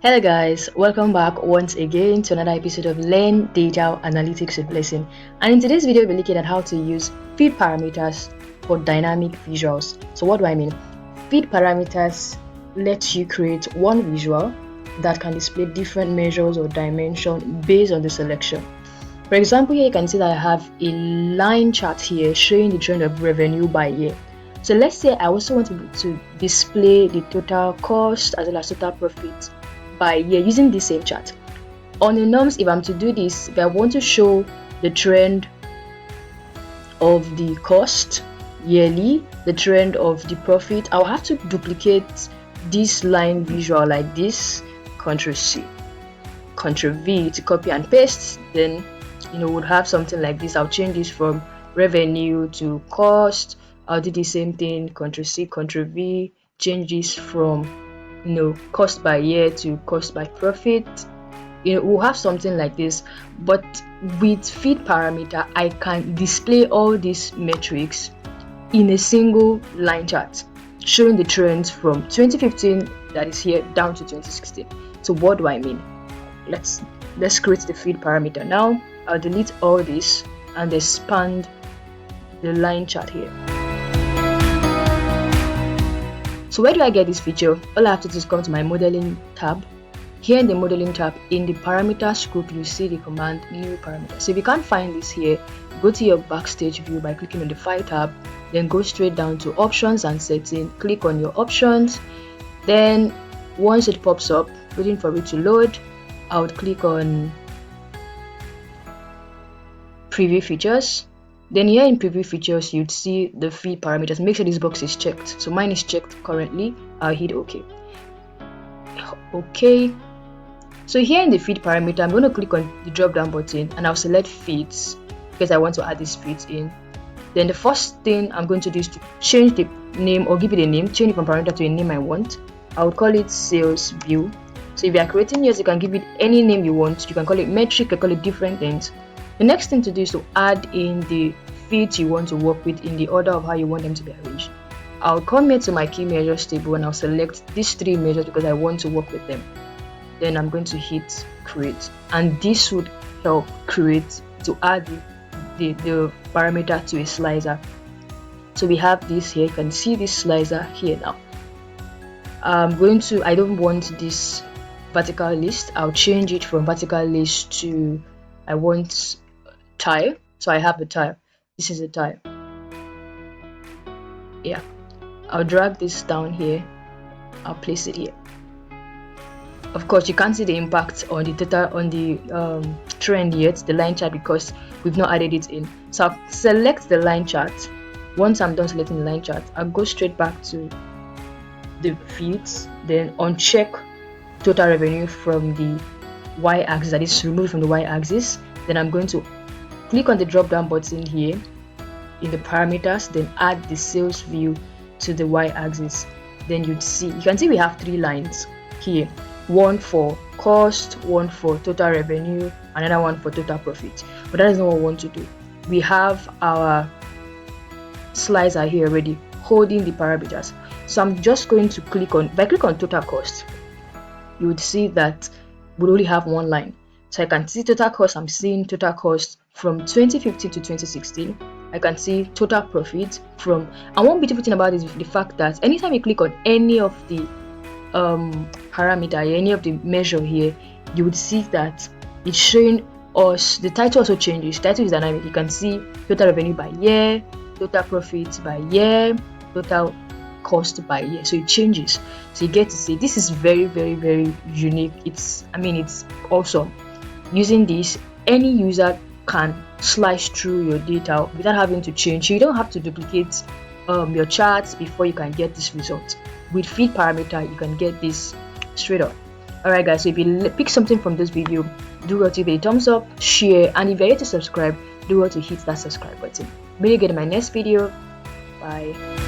Hello guys, welcome back once again to another episode of Learn Data Analytics with Blessing. And in today's video, we're looking at how to use feed parameters for dynamic visuals. So what do I mean? Feed parameters lets you create one visual that can display different measures or dimension based on the selection. For example, here you can see that I have a line chart here showing the trend of revenue by year. So let's say I also want to display the total cost as well as total profit by year using the same chart. On the norms, if I'm to do this, if I want to show the trend of the cost yearly, the trend of the profit, I'll have to duplicate this line visual like this, Ctrl C, Ctrl V to copy and paste. Then would have something like this. I'll change this from revenue to cost. I'll do the same thing, Ctrl C, Ctrl V, change this from cost by year to cost by profit. We'll have something like this, but with feed parameter I can display all these metrics in a single line chart showing the trends from 2015, that is here, down to 2016. So what do I mean? Let's create the feed parameter. Now I'll delete all this and expand the line chart here. So where do I get this feature? All I have to do is come to my modeling tab. Here in the modeling tab, in the parameters group, you see the command new parameter. So if you can't find this here, go to your backstage view by clicking on the file tab, then go straight down to options and setting, click on your options. Then once it pops up waiting for it to load, I would click on preview features. Then here in preview features, you'd see the feed parameters. Make sure this box is checked. So mine is checked currently. I'll hit OK. Okay. So here in the feed parameter, I'm going to click on the drop down button and I'll select feeds because I want to add these feeds in. Then the first thing I'm going to do is to change the name or give it a name, change the parameter to a name I want. I would call it sales view. So if you are creating yours, you can give it any name you want. You can call it metric, you can call it different things. The next thing to do is to add in the feeds you want to work with in the order of how you want them to be arranged. I'll come here to my key measures table and I'll select these three measures because I want to work with them. Then I'm going to hit create, and this would help create to add the parameter to a slicer. So we have this here. You can see this slicer here now. I don't want this vertical list. I'll change it from vertical list to I want tile. So I have the tile. This is a tile. Yeah, I'll drag this down here. I'll place it here. Of course, you can't see the impact on the trend yet, the line chart, because we've not added it in. So I'll select the line chart. Once I'm done selecting the line chart, I'll go straight back to the feeds, then uncheck total revenue from the y-axis, that is removed from the y-axis. Then I'm going to click on the drop down button here in the parameters, then add the sales view to the y-axis. Then you can see we have three lines here, one for cost, one for total revenue, another one for total profit. But that is not what we want to do. We have our slicer here already holding the parameters. So I'm just going to if I click on total cost, you would see that we only have one line. So I can see total cost. I'm seeing total cost from 2015 to 2016. I can see total profit from, and one beautiful thing about this is the fact that anytime you click on any of the parameter, any of the measure here, you would see that it's showing us the title also changes. Title is dynamic. You can see total revenue by year, total profit by year, total cost by year. So it changes. So you get to see this is very, very, very unique. It's awesome. Using this, any user can slice through your data without having to change. You don't have to duplicate your charts before you can get this result. With feed parameter, you can get this straight up. Alright guys, so if you pick something from this video, do well to give it a thumbs up, share, and if you're yet to subscribe, do well to hit that subscribe button. Meet you again in my next video. Bye.